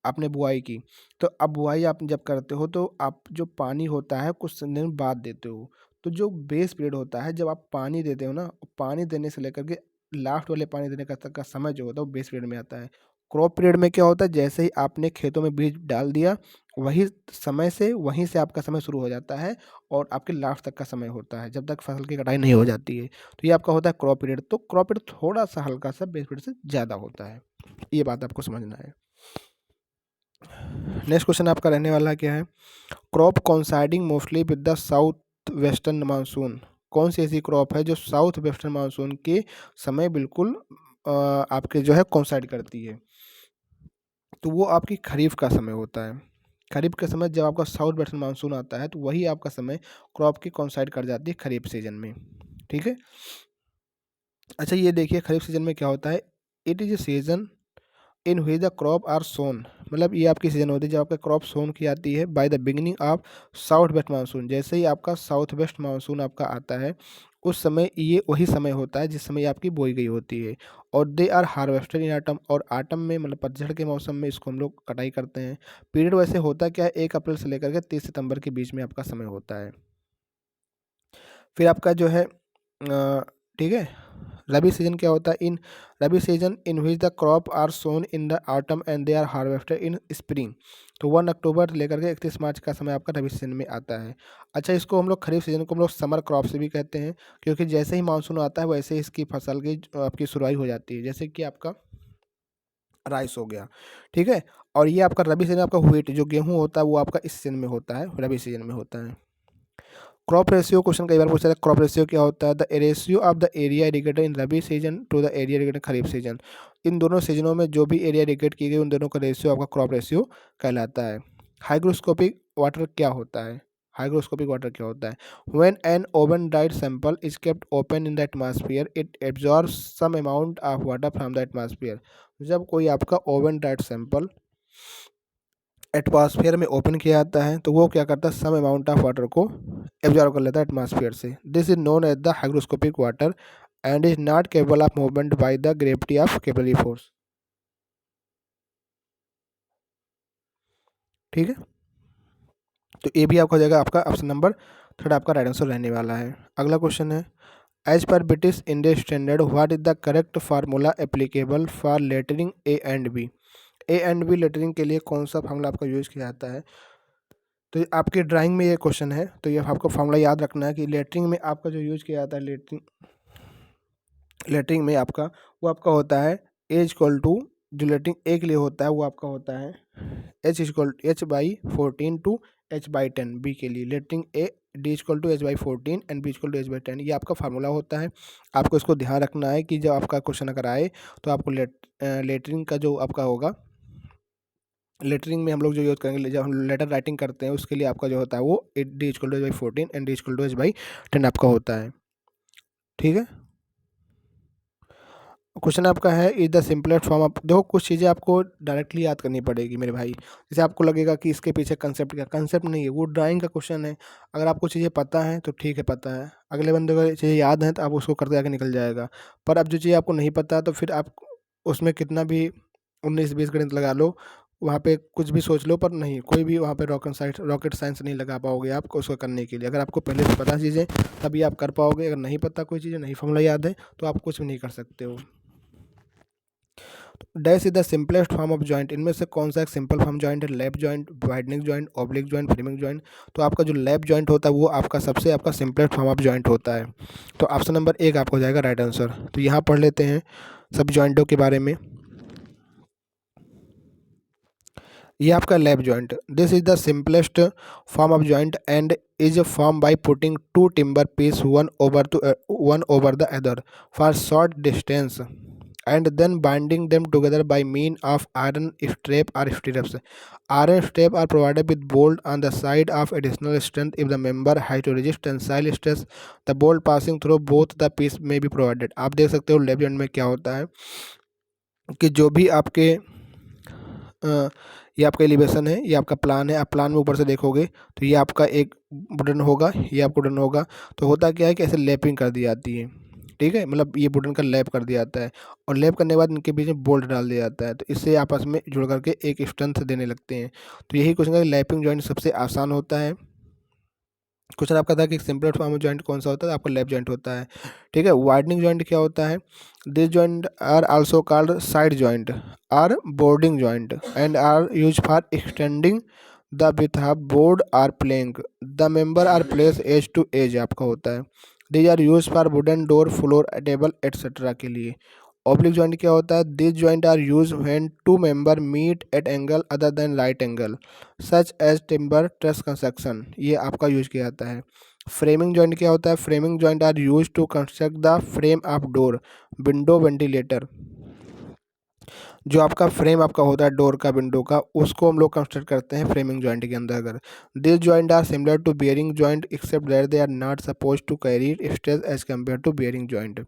आपने बुआई की, तो अब बुआई आप जब करते हो तो आप जो पानी होता है कुछ दिन बाद देते हो। तो जो बेस पीरियड होता है जब आप पानी देते हो ना, पानी देने से लेकर के लास्ट वाले पानी देने का तक का समय जो होता है वो बेस पीरियड में आता है। क्रॉप पीरियड में क्या होता है, जैसे ही आपने खेतों में बीज डाल दिया वही समय से वहीं से आपका समय शुरू हो जाता है और आपके लास्ट तक का समय होता है जब तक फसल की कटाई नहीं हो जाती है। तो ये आपका होता है क्रॉप पीरियड। तो क्रॉप पीरियड थोड़ा सा हल्का सा बेस पीरियड से ज़्यादा होता है, ये बात आपको समझना है। नेक्स्ट क्वेश्चन आपका रहने वाला क्या है, crop coinciding mostly with the south western monsoon, कौन सी ऐसी क्रॉप है जो साउथ वेस्टर्न मानसून के समय बिल्कुल आपके जो है कॉन्साइड करती है, तो वो आपकी खरीफ का समय होता है। खरीफ के समय जब आपका साउथ वेस्टर्न मानसून आता है तो वही आपका समय क्रॉप की कॉन्साइड कर जाती है खरीफ सीजन में, ठीक है। अच्छा ये देखिए खरीफ सीजन में क्या होता है, it is a season in हुई द क्रॉप आर सोन, मतलब ये आपकी सीजन होती है जब आपका क्रॉप सोन की आती है by the beginning of south west monsoon, जैसे ही आपका साउथ वेस्ट मानसून आपका आता है उस समय ये वही समय होता है जिस समय आपकी बोई गई होती है। और they are harvested in autumn, और आटम में मतलब पतझड़ के मौसम में इसको हम लोग कटाई करते हैं। पीरियड वैसे होता क्या है, 1 अप्रैल से लेकर के 30 सितंबर के बीच में आपका समय होता है। फिर आपका जो है ठीक है, रबी सीजन क्या होता है, in rabi season in which the crop are sown in the autumn and they are harvested in spring, तो 1 अक्टूबर लेकर के 31 मार्च का समय आपका रबी सीजन में आता है। अच्छा इसको हम लोग खरीफ सीजन को हम लोग समर क्रॉप से भी कहते हैं, क्योंकि जैसे ही मानसून आता है वैसे ही इसकी फसल की आपकी शुरुआत हो जाती है, जैसे कि आपका राइस हो गया, ठीक है। और ये आपका रबी सीजन आपका व्हीट जो गेहूँ होता है वो आपका इस सीजन में होता है, रबी सीजन में होता है। क्रॉप रेशियो क्वेश्चन कई बार पूछा है, क्रॉप रेशियो क्या होता है, the ratio of the area irrigated in rabi season to the area irrigated kharif season, इन दोनों सीजनों में जो भी एरिया इरिगेट की गई उन दोनों का रेशियो आपका क्रॉप रेशियो कहलाता है। हाइग्रोस्कोपिक वाटर क्या होता है, हाइग्रोस्कोपिक वाटर क्या होता है, when an oven dried sample is kept open in the atmosphere it absorbs some amount of water from the atmosphere, जब कोई आपका ओवन ड्राइड सैंपल एटमॉस्फेयर में ओपन किया जाता है तो वो क्या करता है, सम अमाउंट ऑफ वाटर को एब्जॉर्ब कर लेता है एटमॉस्फेयर से। This is known as the hygroscopic water and is not capable of movement by the gravity of capillary force, ठीक है। तो ये भी आपका हो जाएगा आपका ऑप्शन नंबर 3 आपका राइट आंसर रहने वाला है। अगला क्वेश्चन है, as per British Indian standard what is the correct formula applicable for lettering A and B. A and B lettering के लिए कौन सा फार्मूला आपका यूज़ किया जाता है। तो आपके ड्राइंग में ये क्वेश्चन है, तो ये आपको फार्मूला याद रखना है कि लेटरिंग में आपका जो यूज़ किया जाता है लेटरिंग में आपका वो आपका होता है एज इक्वल टू, जो लेटरिंग ए के लिए होता है वो आपका होता है H/14 टू H/10। बी के लिए lettering A D=H/14 and B=H/10, ये आपका फार्मूला होता है। आपको इसको ध्यान रखना है कि जब आपका क्वेश्चन अगर आए तो आपको लेटरिंग का जो आपका होगा, लेटरिंग में हम लोग जो यूज़ करेंगे जब हम लेटर राइटिंग करते हैं उसके लिए आपका जो होता है वो D=H/14 एंड D=H/10 आपका होता है। ठीक है, क्वेश्चन आपका है is the simplest form of. देखो कुछ चीज़ें आपको डायरेक्टली याद करनी पड़ेगी मेरे भाई। जैसे आपको लगेगा कि इसके पीछे कंसेप्ट क्या, कंसेप्ट नहीं है, वो ड्राइंग का क्वेश्चन है। अगर आपको चीज़ें पता है तो ठीक है, पता है, अगले बंदे को चीज़ें याद हैं तो आप उसको करते आगे निकल जाएगा। पर अब जो चीज़ें आपको नहीं पता तो फिर आप उसमें कितना भी 19-20 गणित लगा लो, वहाँ पे कुछ भी सोच लो, पर नहीं, कोई भी वहाँ पे रॉकेट साइंस नहीं लगा पाओगे आप उसको करने के लिए। अगर आपको पहले से पता चीज़ें तभी आप कर पाओगे, अगर नहीं पता कोई चीज़ें, नहीं फॉर्मूला याद है तो आप कुछ भी नहीं कर सकते हो। Dash is the simplest form of joint. इनमें से कौन सा एक सिंपल फॉर्म जॉइंट है। Lap joint, widening joint, oblique joint, framing joint. तो आपका जो लैप जॉइंट होता है वो आपका सबसे आपका सिंपलेस्ट फॉर्म ऑफ जॉइंट होता है। तो ऑप्शन नंबर 1 आपको हो जाएगा राइट आंसर। तो यहाँ पढ़ लेते हैं सब जॉइंटों के बारे में। ये आपका lap joint, this is the simplest form of joint and is form by putting two timber piece one over the other for short distance and then binding them together by mean of iron strap or stirrups. Iron strap are provided with bolt on the side of additional strength if the member has to resist tensile stress. The bolt passing through both the piece may be provided. आप देख सकते हो left joint में क्या होता है कि जो भी आपके ये आपका एलिवेशन है, ये आपका प्लान है, आप प्लान में ऊपर से देखोगे तो ये आपका एक वुडन होगा, ये आपका वुडन होगा। तो होता क्या है कि ऐसे लैपिंग कर दी जाती है, ठीक है, मतलब ये वुडन का लैप कर दिया जाता है और लैप करने के बाद इनके बीच में बोल्ट डाल दिया जाता है, तो इससे आपस में जुड़ करके एक स्ट्रेंथ देने लगते हैं। तो यही क्वेश्चन है कि लैपिंग जॉइंट सबसे आसान होता है। क्वेश्चन आपका था कि सिंपल फॉर्म ऑफ जॉइंट कौन सा होता है, आपका लैप जॉइंट होता है। ठीक है, वाइडनिंग जॉइंट क्या होता है। This joint are also called side joint or boarding joint and are use for extending the with board or plank the member are place edge to edge आपका होता है। These are use for wooden door, floor, table etcetera के लिए। Oblique joint क्या होता है। This joint are use when two member meet at angle other than right angle such as timber truss construction, ये आपका यूज किया जाता है। फ्रेमिंग जॉइंट क्या होता है। Framing joint are use to construct the frame of door, window, ventilator. जो आपका फ्रेम आपका होता है डोर का, विंडो का, उसको हम लोग कंस्ट्रक्ट करते हैं फ्रेमिंग जॉइंट के अंदर। अगर this joint are similar to bearing joint except that they are not suppose to carry stress as compare to bearing joint.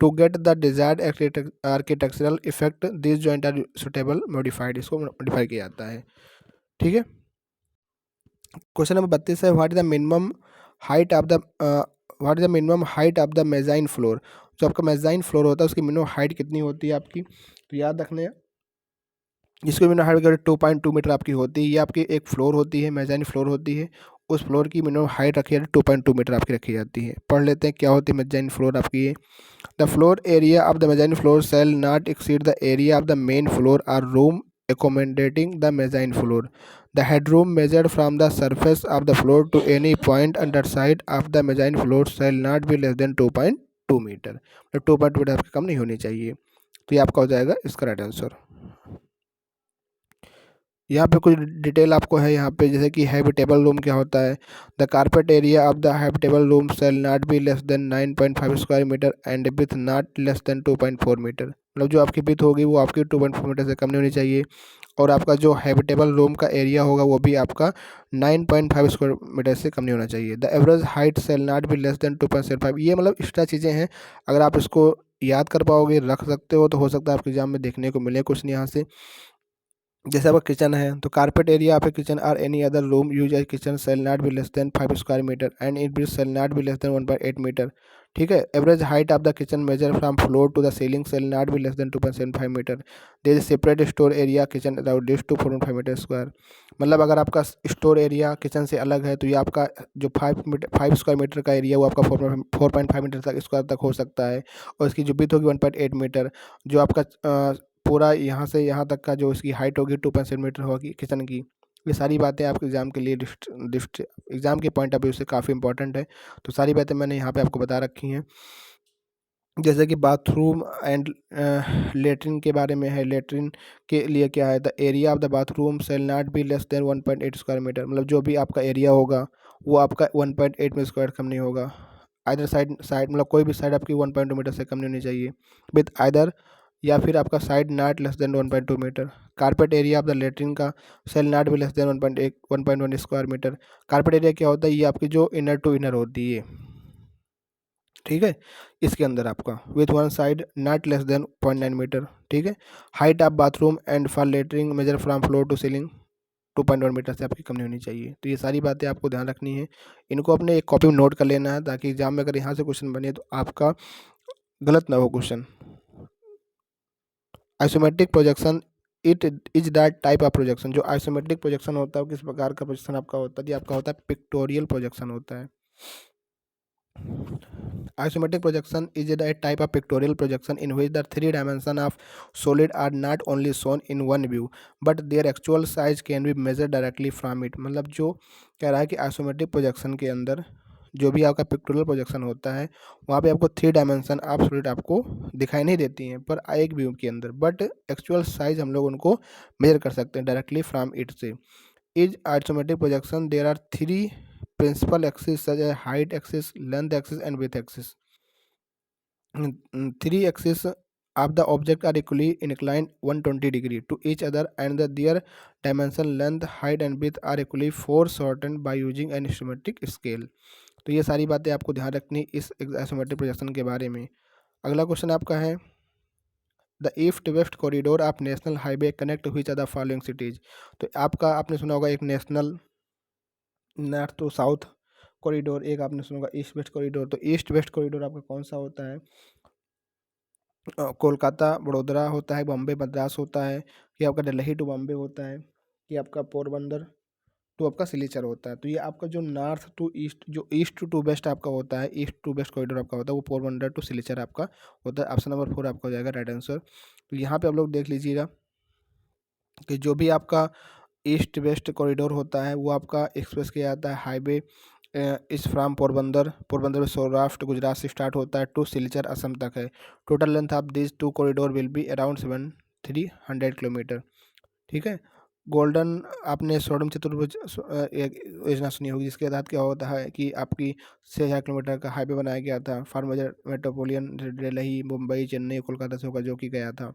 To get the desired architectural effect this joint are suitable modified, इसको modify किया जाता है। ठीक है, question number 32 है what is the minimum height of the mezzanine floor. जो आपका मेजाइन floor होता है उसकी मिनिमम हाइट कितनी होती है आपकी, तो याद रखने, इसको मिनिमम हाइट 2.2 मीटर आपकी होती है। ये आपकी एक फ्लोर होती है, मेजाइन फ्लोर होती है, उस फ्लोर की मिनिमम हाइट रखी जाती है 2.2 मीटर आपकी रखी जाती है। पढ़ लेते हैं क्या होती है मेजाइन फ्लोर आपकी। ये the floor area of the mezzanine floor shall not exceed the area of the main floor or room accommodating the mezzanine floor. The headroom measured from the surface of the floor to any point underside of the mezzanine floor shall not be less than 2.2 metre, मतलब 2.2 metre आपके कम नहीं होनी चाहिए। तो ये आपका हो जाएगा इसका राइट आंसर। यहाँ पे कुछ डिटेल आपको है यहाँ पे, जैसे कि हैबिटेबल रूम क्या होता है। The carpet area of the habitable room shall not be less than 9.5 square metre and with not less than 2.4 metre, मतलब जो आपकी विथ होगी वो आपकी 2.4 मीटर से कम नहीं होनी चाहिए। और आपका जो हैबिटेबल रूम का एरिया होगा वो भी आपका 9.5 स्क्वायर मीटर से कम नहीं होना चाहिए। The average height shell not be less than 2.75। ये मतलब एक्स्ट्रा चीज़ें हैं, अगर आप इसको याद कर पाओगे, रख सकते हो, तो हो सकता है आपके एग्जाम में देखने को मिले कुछ नहीं यहाँ से। जैसे आपका किचन है तो carpet area of a kitchen or any other room use as kitchen shall not be less than 5 square metre and it be shall not be less than 1.8 metre. ठीक है। Average height of the kitchen measure from floor to the ceiling shall not be less than 2.75 metre. There is separate store area kitchen around this to 4.5 metre square. मतलब अगर आपका store area kitchen से अलग है तो ये आपका जो 5 स्क्वायर मीटर का एरिया वो आपका 4.5 मीटर तक स्क्वायर तक हो सकता है। और इसकी जो विड्थ होगी 1.8 मीटर। जो आपका पूरा यहाँ से यहाँ तक का जो इसकी हाइट होगी 2.7 मीटर होगी किचन की। ये सारी बातें आपके एग्ज़ाम के लिए एग्ज़ाम के पॉइंट ऑफ व्यू से काफ़ी इंपॉर्टेंट है। तो सारी बातें मैंने यहाँ पे आपको बता रखी हैं। जैसे कि बाथरूम एंड लेटरिन के बारे में है। लेटरिन के लिए क्या है, the area of the bathroom shall not be less than 1.8 square metre. मतलब जो भी आपका एरिया होगा वो आपका 1.8 में स्क्वायर कम नहीं होगा। आइदर साइड साइड मतलब कोई भी साइड आपकी 1.2 मीटर से कम नहीं होनी चाहिए विथ आइदर, या फिर आपका side not less than 1.2 metre. Carpet area of the latrine का shall not be less than 1.1 square metre. Carpet area क्या होता है, ये आपकी जो इनर टू इनर होती है, ठीक है, इसके अंदर आपका with one side not less than 0.9 metre. ठीक है। Height of bathroom and for latrine measure from floor to ceiling 2.1 metre से आपकी कम नहीं होनी चाहिए। तो ये सारी बातें आपको ध्यान रखनी है, इनको अपने एक कॉपी में नोट कर लेना है ताकि एग्जाम में अगर यहाँ से क्वेश्चन बने तो आपका गलत ना हो question. Isometric projection it is that type of projection. जो आइसोमेट्रिक प्रोजेक्शन होता है वो किस प्रकार का प्रोजेक्शन आपका होता है, ये आपका होता है पिक्टोरियल प्रोजेक्शन होता है। Isometric projection is a type of pictorial projection in which the three dimensions of solid are not only shown in one view but their actual size can be measured directly from it। मतलब जो कह रहा है कि isometric projection के अंदर जो भी आपका पिक्टोरियल प्रोजेक्शन होता है वहाँ पे आपको 3 डायमेंशन ऑफ सॉलिड आपको दिखाई नहीं देती हैं पर एक व्यू के अंदर, बट एक्चुअल साइज हम लोग उनको मेजर कर सकते हैं डायरेक्टली फ्रॉम इट से। Is isometric projection there are 3 principal axis such as height axis, length axis and width axis. Three axes of the object are equally inclined 120 degree to each other and their dimension, length, height and width are equally foreshortened by using an isometric scale। तो ये सारी बातें आपको ध्यान रखनी इस isometric projection के बारे में। अगला क्वेश्चन आपका है the east west corridor of national highway connect which are the following cities. तो आपका आपने सुना होगा एक national north to south corridor, एक आपने सुना होगा ईस्ट वेस्ट कॉरिडोर। तो ईस्ट वेस्ट कॉरिडोर आपका कौन सा होता है, कोलकाता बड़ोदरा होता है, बॉम्बे मद्रास होता है, कि आपका दिल्ली टू बॉम्बे होता है, कि आपका पोरबंदर टू आपका सिलीचर होता है। तो ये आपका जो नॉर्थ टू ईस्ट, जो ईस्ट टू वेस्ट आपका होता है, ईस्ट टू वेस्ट कॉरिडोर आपका होता है वो पोरबंदर टू सिलीचर आपका होता है। ऑप्शन नंबर 4 आपका हो जाएगा राइट आंसर। तो यहाँ पे आप लोग देख लीजिएगा कि जो भी आपका ईस्ट वेस्ट कॉरिडोर होता है वो आपका एक्सप्रेस किया जाता है हाईवे इस फ्राम पोरबंदर, पोरबंदर में सौराष्ट्र गुजरात से स्टार्ट होता है टू सिलचर असम तक है। Total length of this 2 corridor will be around 7300 kilometre. ठीक है। गोल्डन आपने स्वर्णम चतुर्भुज एक योजना सुनी होगी जिसके तहत क्या होता है कि आपकी 6000 किलोमीटर का हाईवे बनाया गया था for major metropolitan Delhi Mumbai Chennai Kolkata से होकर जो कि गया था।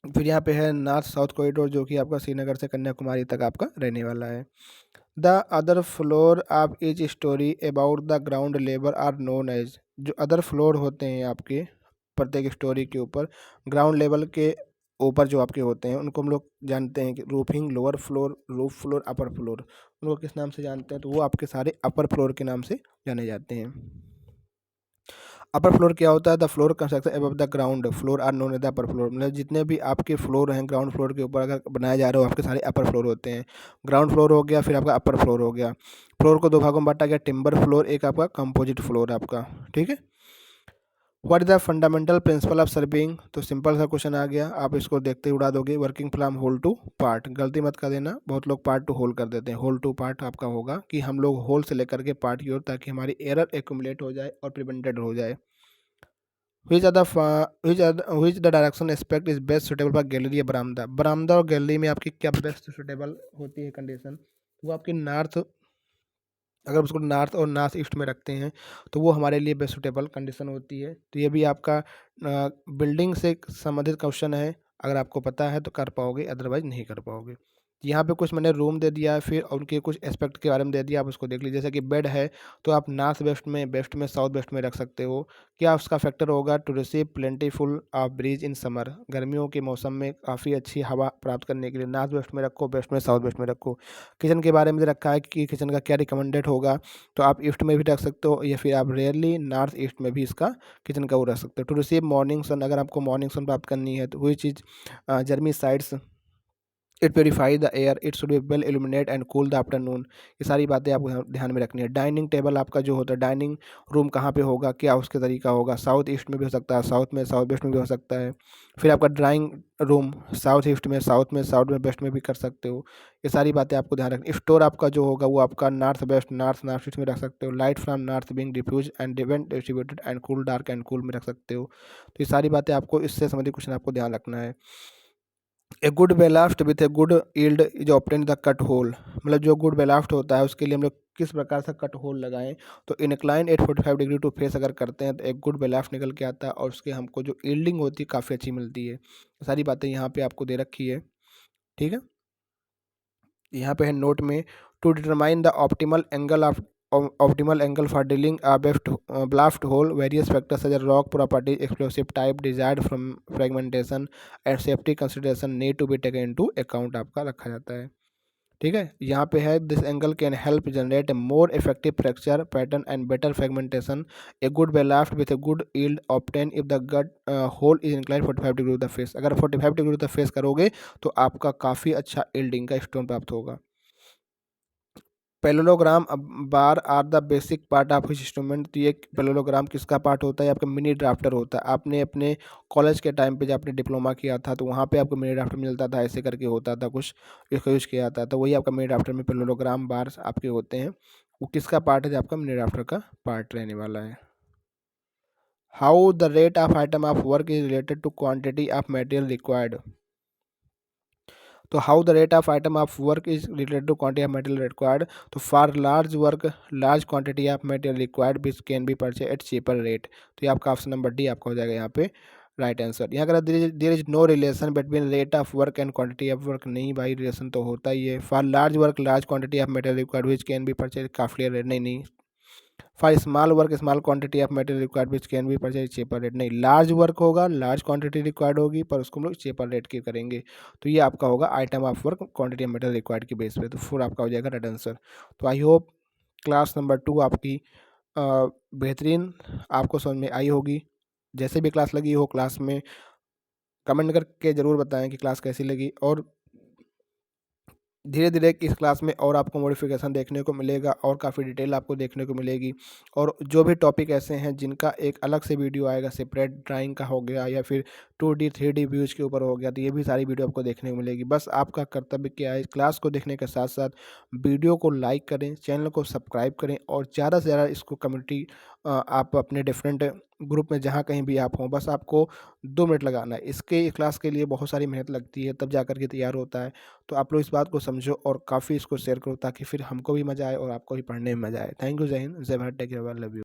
फिर यहाँ पे है नॉर्थ साउथ कॉरिडोर जो कि आपका श्रीनगर से कन्याकुमारी तक आपका रहने वाला है। The other floor of each storey about the ground level are known as. जो अदर फ्लोर होते हैं आपके प्रत्येक स्टोरी के ऊपर ग्राउंड लेवल के ऊपर जो आपके होते हैं उनको हम लोग जानते हैं कि roofing, lower floor, roof floor, upper floor. उनको किस नाम से जानते हैं, तो वो आपके सारे अपर फ्लोर के नाम से जाने जाते हैं। अपर फ्लोर क्या होता है, the floor construction above the ground floor are known as the upper floor. मतलब जितने भी आपके फ्लोर हैं ग्राउंड फ्लोर के ऊपर अगर बनाए जा रहे हो आपके सारे अपर फ्लोर होते हैं। ग्राउंड फ्लोर हो गया, फिर आपका अपर फ्लोर हो गया। फ्लोर को 2 भागों में बांटा गया, टिम्बर फ्लोर एक आपका कंपोजिट फ्लोर आपका। ठीक है। What is the fundamental principle of surveying. तो सिंपल सा क्वेश्चन आ गया, आप इसको देखते ही उड़ा दोगे। Working from whole to part, गलती मत कर देना, बहुत लोग पार्ट टू होल कर देते हैं। होल टू पार्ट आपका होगा कि हम लोग होल से लेकर के पार्ट की ओर, ताकि हमारी एरर एक्यूमुलेट हो जाए और प्रिवेंटेड हो जाए। which the direction aspect is best suitable for gallery या बरामदा। बरामदा और गैलरी में आपकी क्या बेस्ट सुटेबल होती है कंडीशन, वो आपकी नॉर्थ, अगर उसको नॉर्थ और नॉर्थ ईस्ट में रखते हैं तो वो हमारे लिए बेस्ट सुटेबल कंडीशन होती है। तो ये भी आपका बिल्डिंग से संबंधित क्वेश्चन है, अगर आपको पता है तो कर पाओगे, अदरवाइज नहीं कर पाओगे। यहाँ पे कुछ मैंने रूम दे दिया है, फिर उनके कुछ एस्पेक्ट के बारे में दे दिया, आप उसको देख लीजिए। जैसे कि बेड है तो आप नॉर्थ वेस्ट में, वेस्ट में, साउथ वेस्ट में रख सकते हो। क्या उसका फैक्टर होगा? To receive plentiful breeze in summer, गर्मियों के मौसम में काफ़ी अच्छी हवा प्राप्त करने के लिए नॉर्थ वेस्ट में रखो, वेस्ट में, साउथ वेस्ट में रखो। किचन के बारे में रखा है कि किचन का क्या रिकमेंडेड होगा, तो आप ईस्ट में भी रख सकते हो, या फिर आप रेयरली नॉर्थ ईस्ट में भी इसका किचन का वो रख सकते हो। टू रिसीव मॉर्निंग सन, अगर आपको मॉर्निंग सन प्राप्त करनी है तो वही चीज़ germicides it purify the air, it should be well illuminate and cool the afternoon. ये सारी बातें आपको ध्यान में रखनी है। डाइनिंग टेबल आपका जो होता है, डाइनिंग रूम कहाँ पे होगा, क्या उसके तरीका होगा, साउथ ईस्ट में भी हो सकता है, साउथ में, साउथ वेस्ट में भी हो सकता है। फिर आपका ड्राइंग रूम साउथ ईस्ट में, साउथ में, साउथ में, वेस्ट में भी कर सकते हो। ये सारी बातें आपको ध्यान रखनी। स्टोर आपका जो होगा वो आपका north west, north north east में रख सकते हो। Light from north being diffuse and evenly distributed and cool, dark and cool में रख सकते हो। तो ये सारी बातें आपको इससे संबंधित क्वेश्चन आपको ध्यान रखना है। A good blast with a good yield is obtain the cut hole, मतलब जो गुड बेलाफ्ट होता है उसके लिए हम लोग किस प्रकार से कट होल लगाएं। तो इनक्लाइन 845 डिग्री टू फेस अगर करते हैं तो एक गुड बेलाफ्ट निकल के आता है, और उसके हमको जो यील्डिंग होती है काफ़ी अच्छी मिलती है। सारी बातें यहाँ पे आपको दे रखी है, ठीक है। यहाँ पे है नोट में, to determine the optimal angle for drilling a blast hole, various factors such as rock property, explosive type, desired from fragmentation and safety consideration need to be taken into account आपका रखा जाता है, ठीक है। यहाँ पे है, this angle can help generate a more effective fracture pattern and better fragmentation, a good blast with a good yield obtain if the cut hole is incline 45 degree the face, अगर 45 डिग्री द फेस करोगे तो आपका काफ़ी अच्छा yielding का stone प्राप्त होगा। Parallelogram bar are the basic part of his instrument, तो ये पैरेललोग्राम किसका पार्ट होता है? आपका मिनी ड्राफ्टर होता है। आपने अपने कॉलेज के टाइम पे जब आपने डिप्लोमा किया था तो वहाँ पे आपको मिनी ड्राफ्टर मिलता था, ऐसे करके होता था कुछ, इसका यूज़ किया जाता था। तो वही आपका मिनी ड्राफ्टर में पैरेललोग्राम बार्स आपके होते हैं। वो किसका पार्ट है? जो आपका मिनी ड्राफ्टर का पार्ट रहने वाला है। How the rate of item of work is related to quantity of material required, तो how the rate of item of work is related to quantity of material required, तो for large work large quantity of material required which can be purchase at cheaper rate, तो ये आपका option number D आपका हो जाएगा यहाँ पे right answer. यहाँ अगर there is no relation between rate of work and quantity of work, नहीं भाई रिलेशन तो होता ही है। For large work large quantity of material required which can be purchase काफी रेट, नहीं नहीं। For small work small quantity of material required which can be purchase cheaper rate, नहीं लार्ज वर्क होगा, लार्ज क्वांटिटी रिक्वायर्ड होगी पर उसको हम लोग चीपर रेट की करेंगे। तो ये आपका होगा item of work quantity of material required की बेस पे, तो फोर आपका हो जाएगा राइट आंसर। तो आई होप क्लास नंबर 2 आपकी बेहतरीन आपको समझ में आई होगी। जैसे भी क्लास लगी हो क्लास में कमेंट करके ज़रूर बताएं कि क्लास कैसी लगी, और धीरे धीरे इस क्लास में और आपको मॉडिफिकेशन देखने को मिलेगा और काफ़ी डिटेल आपको देखने को मिलेगी। और जो भी टॉपिक ऐसे हैं जिनका एक अलग से वीडियो आएगा, सेपरेट ड्राइंग का हो गया या फिर 2D 3D व्यूज़ के ऊपर हो गया, तो ये भी सारी वीडियो आपको देखने को मिलेगी। बस आपका कर्तव्य क्या है, क्लास को देखने के साथ साथ वीडियो को लाइक करें, चैनल को सब्सक्राइब करें, और ज़्यादा से ज़्यादा इसको कम्युनिटी आप अपने डिफरेंट ग्रुप में जहाँ कहीं भी आप हों, बस आपको 2 मिनट लगाना है। इसके क्लास के लिए बहुत सारी मेहनत लगती है, तब जा कर के तैयार होता है। तो आप लोग इस बात को समझो और काफ़ी इसको शेयर करो, ताकि फिर हमको भी मज़ा आए और आपको भी पढ़ने में मज़ा आए। थैंक यू, जय हिंद, जय Bharat, take care, love you.